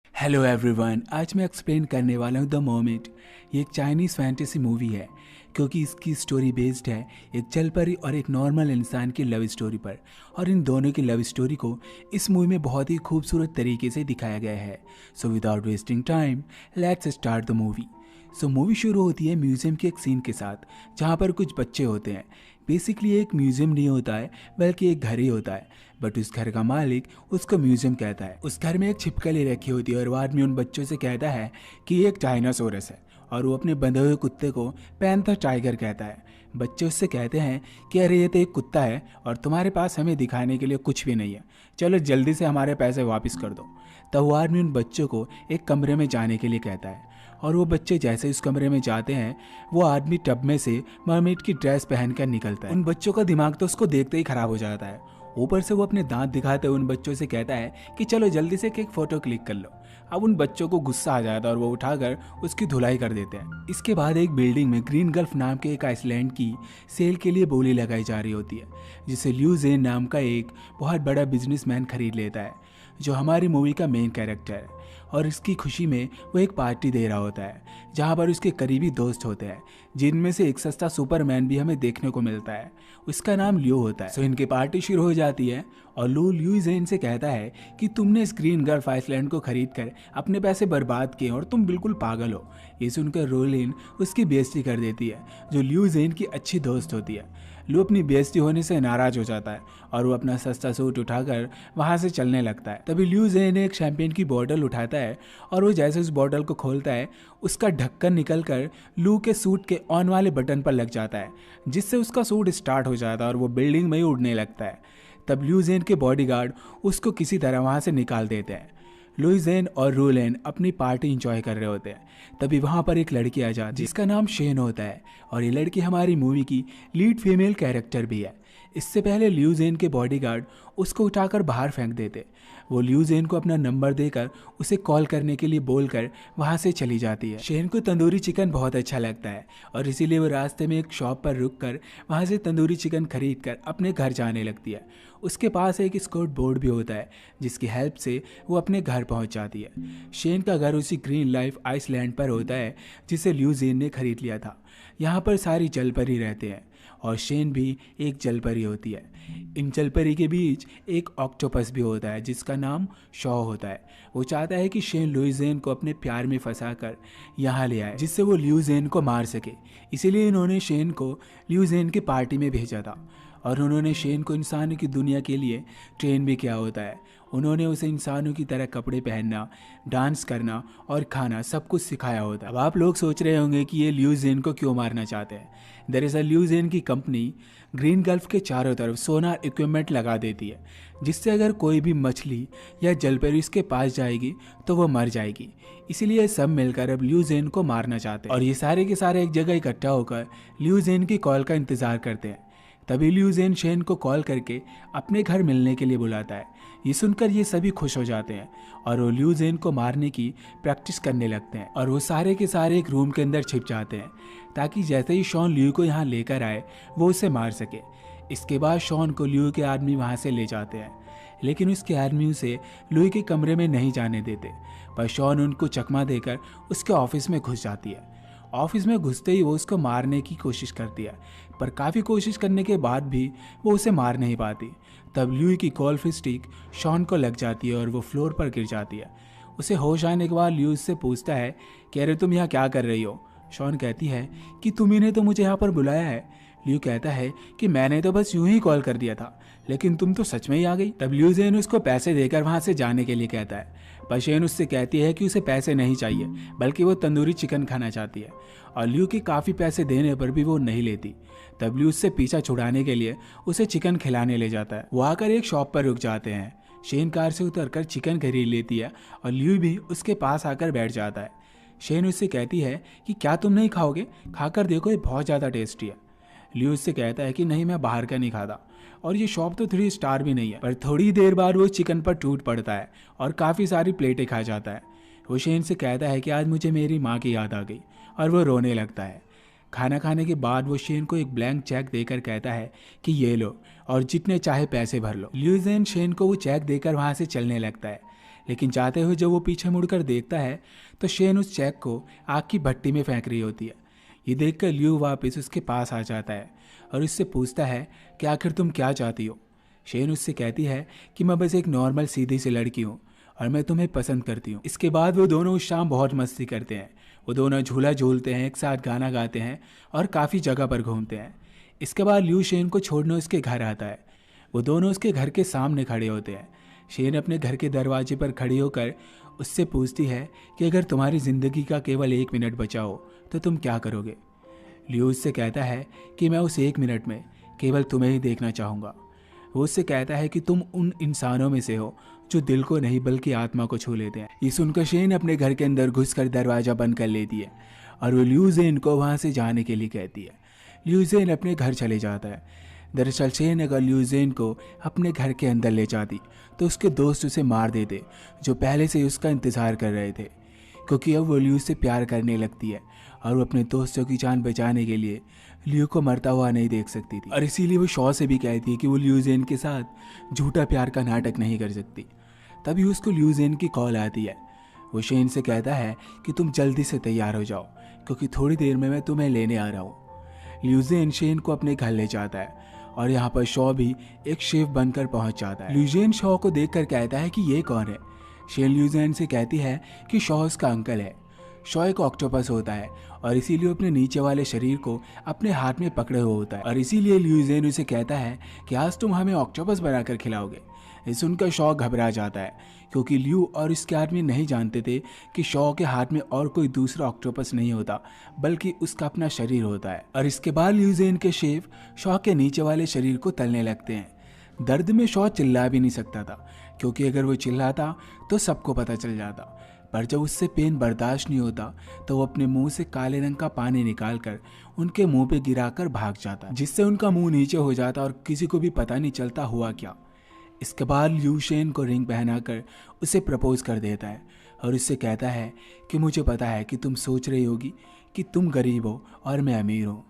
Hello everyone, आज मैं explain करने वाला हूँ द मोमेंट। ये एक चाइनीज़ फैंटेसी मूवी है क्योंकि इसकी स्टोरी बेस्ड है एक जलपरी और एक नॉर्मल इंसान की लव स्टोरी पर। और इन दोनों की लव स्टोरी को इस मूवी में बहुत ही खूबसूरत तरीके से दिखाया गया है। So without wasting time, let's start the movie. So movie शुरू होती है म्यूजियम के एक सीन के साथ, जहाँ पर कुछ बच्चे होते हैं। बेसिकली एक म्यूजियम नहीं होता है बल्कि एक घर ही होता है, बट उस घर का मालिक उसको म्यूजियम कहता है। उस घर में एक छिपकली रखी होती है और वो आदमी उन बच्चों से कहता है कि ये एक डायनासोरस है, और वो अपने बंधे हुए कुत्ते को पैंथर टाइगर कहता है। बच्चे उससे कहते हैं कि अरे ये तो एक कुत्ता है और तुम्हारे पास हमें दिखाने के लिए कुछ भी नहीं है, चलो जल्दी से हमारे पैसे वापस कर दो। तब वो आदमी उन बच्चों को एक कमरे में जाने के लिए कहता है, और वो बच्चे जैसे उस कमरे में जाते हैं वो आदमी टब में से मरमेड की ड्रेस पहनकर निकलता है। उन बच्चों का दिमाग तो उसको देखते ही खराब हो जाता है। ऊपर से वो अपने दांत दिखाते हुए उन बच्चों से कहता है कि चलो जल्दी से एक फ़ोटो क्लिक कर लो। अब उन बच्चों को गुस्सा आ जाता है और वो उठाकर उसकी धुलाई कर देते हैं। इसके बाद एक बिल्डिंग में ग्रीन गल्फ नाम के एक आइसलैंड की सेल के लिए बोली लगाई जा रही होती है, जिसे ल्यू जेन नाम का एक बहुत बड़ा बिजनेसमैन खरीद लेता है, जो हमारी मूवी का मेन कैरेक्टर है। और इसकी खुशी में वो एक पार्टी दे रहा होता है जहाँ पर उसके करीबी दोस्त होते हैं, जिनमें से एक सस्ता सुपरमैन भी हमें देखने को मिलता है। उसका नाम लियो होता है। सो इनकी पार्टी शुरू हो जाती है और ल्यू जेन से कहता है कि तुमने स्क्रीन गर्फ आइसलैंड को खरीद कर अपने पैसे बर्बाद किए और तुम बिल्कुल पागल हो। ये सुनकर रोलिन उसकी बेइज्जती कर देती है, जो ल्यू जेन की अच्छी दोस्त होती है। लू अपनी बेइज्जती होने से नाराज हो जाता है और वो अपना सस्ता सूट उठाकर वहाँ से चलने लगता है। तभी ल्यू जेन एक शैंपेन की बोतल उठाता है और वो जैसे उस बोतल को खोलता है उसका ढक्कन निकलकर लू के सूट के ऑन वाले बटन पर लग जाता है, जिससे उसका सूट स्टार्ट हो जाता है और वो बिल्डिंग में ही उड़ने लगता है। तब ल्यू जेन के बॉडीगार्ड उसको किसी तरह वहाँ से निकाल देते हैं। लुइजेन और रूलेन अपनी पार्टी इंजॉय कर रहे होते हैं। तभी वहाँ पर एक लड़की आ जाती है जिसका नाम शेन होता है, और ये लड़की हमारी मूवी की लीड फीमेल कैरेक्टर भी है। इससे पहले ल्यूजेन के बॉडीगार्ड उसको उठाकर बाहर फेंक देते। वो ल्यूजेन को अपना नंबर देकर उसे कॉल करने के लिए बोलकर वहाँ से चली जाती है। शेन को तंदूरी चिकन बहुत अच्छा लगता है और इसीलिए वो रास्ते में एक शॉप पर रुककर वहाँ से तंदूरी चिकन खरीद कर अपने घर जाने लगती है। उसके पास एक स्कॉट बोर्ड भी होता है जिसकी हेल्प से वो अपने घर पहुंच जाती है। शेन का घर उसी ग्रीन लाइफ आइसलैंड पर होता है जिसे ल्यूजेन ने खरीद लिया था। यहाँ पर सारी जलपरी रहते हैं और शेन भी एक जलपरी होती है। इन जलपरी के बीच एक ऑक्टोपस भी होता है जिसका नाम शॉ होता है। वो चाहता है कि शेन लुइजेन को अपने प्यार में फंसाकर यहाँ ले आए, जिससे वो ल्यूजेन को मार सके। इसीलिए इन्होंने शेन को ल्यूजेन की पार्टी में भेजा था और उन्होंने शेन को इंसानों की दुनिया के लिए ट्रेन भी किया होता है। उन्होंने उसे इंसानों की तरह कपड़े पहनना, डांस करना और खाना सब कुछ सिखाया होता है। अब आप लोग सोच रहे होंगे कि ये ल्यू जेन को क्यों मारना चाहते हैं। दरअसल ल्यू जेन की कंपनी ग्रीन गल्फ के चारों तरफ सोनार इक्विपमेंट लगा देती है, जिससे अगर कोई भी मछली या जलपरी उसके पास जाएगी तो वो मर जाएगी। इसीलिए सब मिलकर अब ल्यू जेन को मारना चाहते हैं और ये सारे के सारे एक जगह इकट्ठा होकर ल्यू जेन की कॉल का इंतजार करते हैं। तभी ल्यू जेन शेन को कॉल करके अपने घर मिलने के लिए बुलाता है। ये सुनकर ये सभी खुश हो जाते हैं और वो ल्यू जेन को मारने की प्रैक्टिस करने लगते हैं, और वो सारे के सारे एक रूम के अंदर छिप जाते हैं ताकि जैसे ही शॉन ल्यू को यहाँ लेकर आए वो उसे मार सके। इसके बाद शॉन को ल्यू के आदमी वहाँ से ले जाते हैं, लेकिन उसके आदमी उसे ल्यू के कमरे में नहीं जाने देते। पर शॉन उनको चकमा देकर उसके ऑफिस में घुस जाती है। ऑफिस में घुसते ही वो उसको मारने की कोशिश करती है, पर काफ़ी कोशिश करने के बाद भी वो उसे मार नहीं पाती। तब ल्यू की गोल्फ स्टिक शॉन को लग जाती है और वो फ्लोर पर गिर जाती है। उसे होश आने के बाद ल्यू उससे पूछता है कि अरे तुम यहाँ क्या कर रही हो। शॉन कहती है कि तुम्ही ने तो मुझे यहाँ पर बुलाया है। ल्यू कहता है कि मैंने तो बस यूं ही कॉल कर दिया था, लेकिन तुम तो सच में ही आ गई। तब ल्यू जेन उसको पैसे देकर वहाँ से जाने के लिए कहता है, पर शेन उससे कहती है कि उसे पैसे नहीं चाहिए, बल्कि वो तंदूरी चिकन खाना चाहती है, और ल्यू के काफ़ी पैसे देने पर भी वो नहीं लेती। तब ल्यू उससे पीछा छुड़ाने के लिए उसे चिकन खिलाने ले जाता है। वो आकर एक शॉप पर रुक जाते हैं। शेन कार से उतरकर चिकन खरीद लेती है और ल्यू भी उसके पास आकर बैठ जाता है। शेन उससे कहती है कि क्या तुम नहीं खाओगे, खाकर देखो ये बहुत ज़्यादा टेस्टी है। ल्यू उससे कहता है कि नहीं, मैं बाहर का नहीं खाता और ये शॉप तो 3 स्टार भी नहीं है। पर थोड़ी देर बाद वो चिकन पर टूट पड़ता है और काफ़ी सारी प्लेटें खा जाता है। वो शेन से कहता है कि आज मुझे मेरी माँ की याद आ गई, और वो रोने लगता है। खाना खाने के बाद वो शेन को एक ब्लैंक चेक देकर कहता है कि ये लो और जितने चाहे पैसे भर लो। ल्यू जेन शेन को वो चेक देकर वहाँ से चलने लगता है, लेकिन जाते हुए जब वो पीछे मुड़कर देखता है तो शेन उस चेक को आग की भट्टी में फेंक रही होती है। ये देखकर लियू वापस उसके पास आ जाता है और उससे पूछता है कि आखिर तुम क्या चाहती हो। शेन उससे कहती है कि मैं बस एक नॉर्मल सीधी सी लड़की हूँ और मैं तुम्हें पसंद करती हूँ। इसके बाद वो दोनों उस शाम बहुत मस्ती करते हैं। वो दोनों झूला झूलते हैं, एक साथ गाना गाते हैं और काफ़ी जगह पर घूमते हैं। इसके बाद लियू शेन को छोड़ने उसके घर आता है। वो दोनों उसके घर के सामने खड़े होते हैं। शेन अपने घर के दरवाजे पर खड़ी होकर उससे पूछती है कि अगर तुम्हारी ज़िंदगी का केवल 1 मिनट बचा हो तो तुम क्या करोगे। लियू उससे कहता है कि मैं उस 1 मिनट में केवल तुम्हें ही देखना चाहूँगा। वो उससे कहता है कि तुम उन इंसानों में से हो जो दिल को नहीं बल्कि आत्मा को छू लेते हैं। ये सुनकर शेन अपने घर के अंदर घुसकर दरवाज़ा बंद कर लेती है और वो लियू जेन को वहाँ से जाने के लिए कहती है। लियू जेन अपने घर चले जाता है। दरअसल शेन अगर लियू जेन को अपने घर के अंदर ले जाती तो उसके दोस्त उसे मार देते जो पहले से ही उसका इंतज़ार कर रहे थे, क्योंकि अब वो लियू से प्यार करने लगती है और वो अपने दोस्तों की जान बचाने के लिए लियू को मरता हुआ नहीं देख सकती थी। और इसीलिए वो शॉ से भी कहती है कि वो लियू जेन के साथ झूठा प्यार का नाटक नहीं कर सकती। तभी उसको लियू जेन की कॉल आती है। वो शेन से कहता है कि तुम जल्दी से तैयार हो जाओ क्योंकि थोड़ी देर में मैं तुम्हें लेने आ रहा हूँ। लियू जेन शेन को अपने घर ले जाता है और यहाँ पर शॉ भी एक शेफ बनकर पहुँच जाता है। लियू जेन शॉ को देखकर कहता है कि ये कौन है। शेन लियू जेन से कहती है कि शॉ उसका अंकल है। शॉ एक ऑक्टोपस होता है और इसीलिए अपने नीचे वाले शरीर को अपने हाथ में पकड़े हुए होता है और इसीलिए लियू जेन उसे कहता है कि आज तुम हमें ऑक्टोपस बनाकर खिलाओगे। ये सुनकर शॉ घबरा जाता है क्योंकि लियू और इसके आदमी नहीं जानते थे कि शॉ के हाथ में और कोई दूसरा ऑक्टोपस नहीं होता बल्कि उसका अपना शरीर होता है। और इसके बाद लियू जेन के शेफ शॉ के नीचे वाले शरीर को तलने लगते हैं। दर्द में शॉ चिल्ला भी नहीं सकता था क्योंकि अगर वो चिल्लाता तो सबको पता चल जाता, पर जब उससे पेन बर्दाश्त नहीं होता तो वो अपने मुंह से काले रंग का पानी निकालकर उनके मुंह पे गिराकर भाग जाता, जिससे उनका मुंह नीचे हो जाता और किसी को भी पता नहीं चलता हुआ क्या। इसके बाद लियू शेन को रिंग पहनाकर उसे प्रपोज कर देता है और उससे कहता है कि मुझे पता है कि तुम सोच रही होगी कि तुम गरीब हो और मैं अमीर हूँ,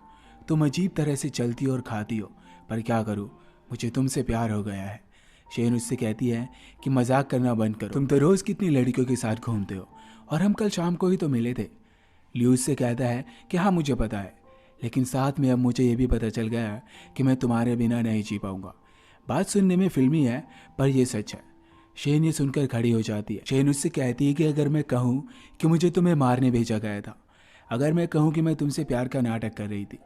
तुम अजीब तरह से चलती हो और खाती हो, पर क्या करूँ, मुझे तुमसे प्यार हो गया है। शेन उससे कहती है कि मजाक करना बंद करो, तुम तो रोज़ कितनी लड़कियों के साथ घूमते हो और हम कल शाम को ही तो मिले थे। लियू उससे कहता है कि हाँ मुझे पता है, लेकिन साथ में अब मुझे ये भी पता चल गया कि मैं तुम्हारे बिना नहीं जी पाऊंगा। बात सुनने में फिल्मी है पर यह सच है। शेन ये सुनकर खड़ी हो जाती है। शेन उससे कहती है कि अगर मैं कहूँ कि मुझे तुम्हें मारने भेजा गया था, अगर मैं कहूँ कि मैं तुमसे प्यार का नाटक कर रही थी,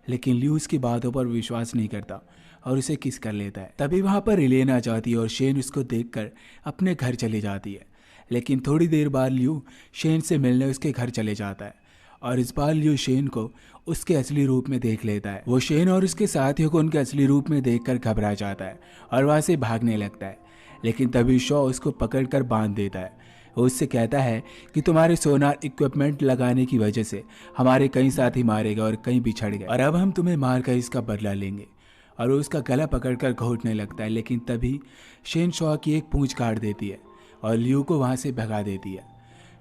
लेकिन लियू उसकी बातों पर विश्वास नहीं करता और उसे किस कर लेता है। तभी वहाँ पर रिलेन आ जाती है और शेन उसको देखकर अपने घर चली जाती है। लेकिन थोड़ी देर बाद लियू शेन से मिलने उसके घर चले जाता है और इस बार लियू शेन को उसके असली रूप में देख लेता है। वो शेन और उसके साथियों को उनके असली रूप में देखकर घबरा जाता है और वहाँ से भागने लगता है, लेकिन तभी शॉ उसको पकड़कर बांध देता है। वो उससे कहता है कि तुम्हारे सोनार इक्विपमेंट लगाने की वजह से हमारे कई साथी मारे गए और कई बिछड़ गए और अब हम तुम्हें मारकर इसका बदला लेंगे। और वो उसका गला पकड़कर घोटने लगता है, लेकिन तभी शेन शॉ की एक पूंछ काट देती है और लियू को वहाँ से भगा देती है।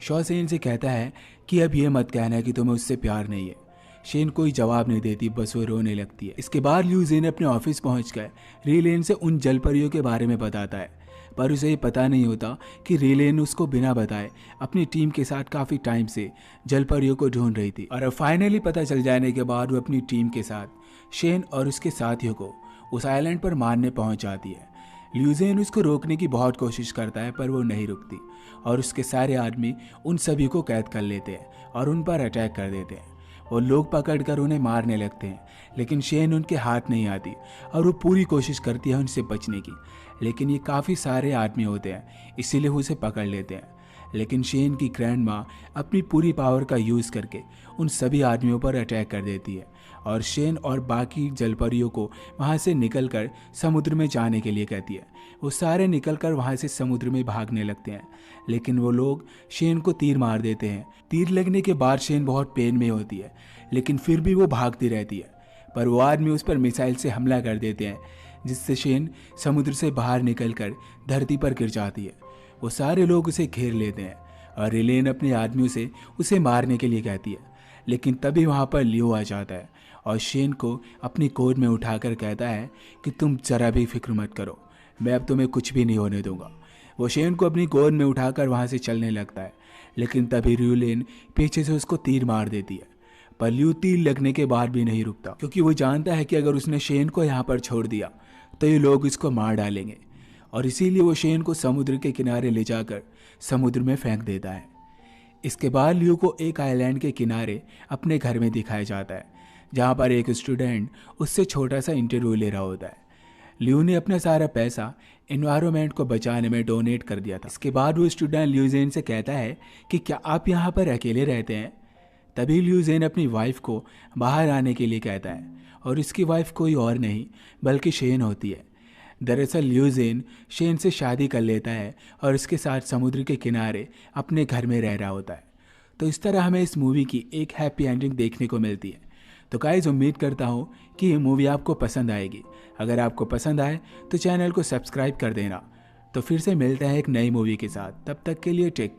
शॉ शेन से कहता है कि अब ये मत कहना कि तुम्हें उससे प्यार नहीं है। शेन कोई जवाब नहीं देती, बस वो रोने लगती है। इसके बाद लियू जेन अपने ऑफिस पहुंचकर रीलेन से उन जलपरियों के बारे में बताता है, पर उसे ये पता नहीं होता कि रीलेन उसको बिना बताए अपनी टीम के साथ काफ़ी टाइम से जलपरियों को ढूंढ रही थी। और अब फाइनली पता चल जाने के बाद वो अपनी टीम के साथ शेन और उसके साथियों को उस आइलैंड पर मारने पहुंच जाती है। लियू जेन उसको रोकने की बहुत कोशिश करता है पर वो नहीं रुकती और उसके सारे आदमी उन सभी को कैद कर लेते हैं और उन पर अटैक कर देते हैं। वो लोग पकड़कर उन्हें मारने लगते हैं, लेकिन शेन उनके हाथ नहीं आती और वो पूरी कोशिश करती है उनसे बचने की, लेकिन ये काफ़ी सारे आदमी होते हैं इसीलिए वो उसे पकड़ लेते हैं। लेकिन शेन की ग्रैंड माँ अपनी पूरी पावर का यूज़ करके उन सभी आदमियों पर अटैक कर देती है और शेन और बाकी जलपरियों को वहाँ से निकलकर समुद्र में जाने के लिए कहती है। वो सारे निकलकर वहाँ से समुद्र में भागने लगते हैं, लेकिन वो लोग शेन को तीर मार देते हैं। तीर लगने के बाद शेन बहुत पेन में होती है, लेकिन फिर भी वो भागती रहती है, पर वो आदमी उस पर मिसाइल से हमला कर देते हैं, जिससे शेन समुद्र से बाहर निकलकर धरती पर गिर जाती है। वो सारे लोग उसे घेर लेते हैं और रिलेन अपने आदमियों से उसे मारने के लिए कहती है, लेकिन तभी वहाँ पर लियो आ जाता है और शेन को अपनी गोद में उठाकर कहता है कि तुम जरा भी फिक्र मत करो, मैं अब तुम्हें कुछ भी नहीं होने दूंगा। वो शेन को अपनी गोद में उठाकर वहाँ से चलने लगता है, लेकिन तभी ल्यूलिन पीछे से उसको तीर मार देती है। पर ल्यू तीर लगने के बाद भी नहीं रुकता, क्योंकि वो जानता है कि अगर उसने शेन को यहाँ पर छोड़ दिया तो ये लोग इसको मार डालेंगे, और इसीलिए वो शेन को समुद्र के किनारे ले जाकर समुद्र में फेंक देता है। इसके बाद ल्यू को एक आइलैंड के किनारे अपने घर में दिखाया जाता है, जहाँ पर एक स्टूडेंट उससे छोटा सा इंटरव्यू ले रहा होता है। ल्यू ने अपना सारा पैसा एनवायरनमेंट को बचाने में डोनेट कर दिया था। इसके बाद वो स्टूडेंट ल्यूजेन से कहता है कि क्या आप यहाँ पर अकेले रहते हैं। तभी ल्यूजेन अपनी वाइफ को बाहर आने के लिए कहता है, और इसकी वाइफ कोई और नहीं बल्कि शेन होती है। दरअसल ल्यूजेन शेन से शादी कर लेता है और इसके साथ समुद्र के किनारे अपने घर में रह रहा होता है। तो इस तरह हमें इस मूवी की एक हैप्पी एंडिंग देखने को मिलती है। तो गाइस, उम्मीद करता हूँ कि ये मूवी आपको पसंद आएगी। अगर आपको पसंद आए तो चैनल को सब्सक्राइब कर देना। तो फिर से मिलते हैं एक नई मूवी के साथ, तब तक के लिए टेक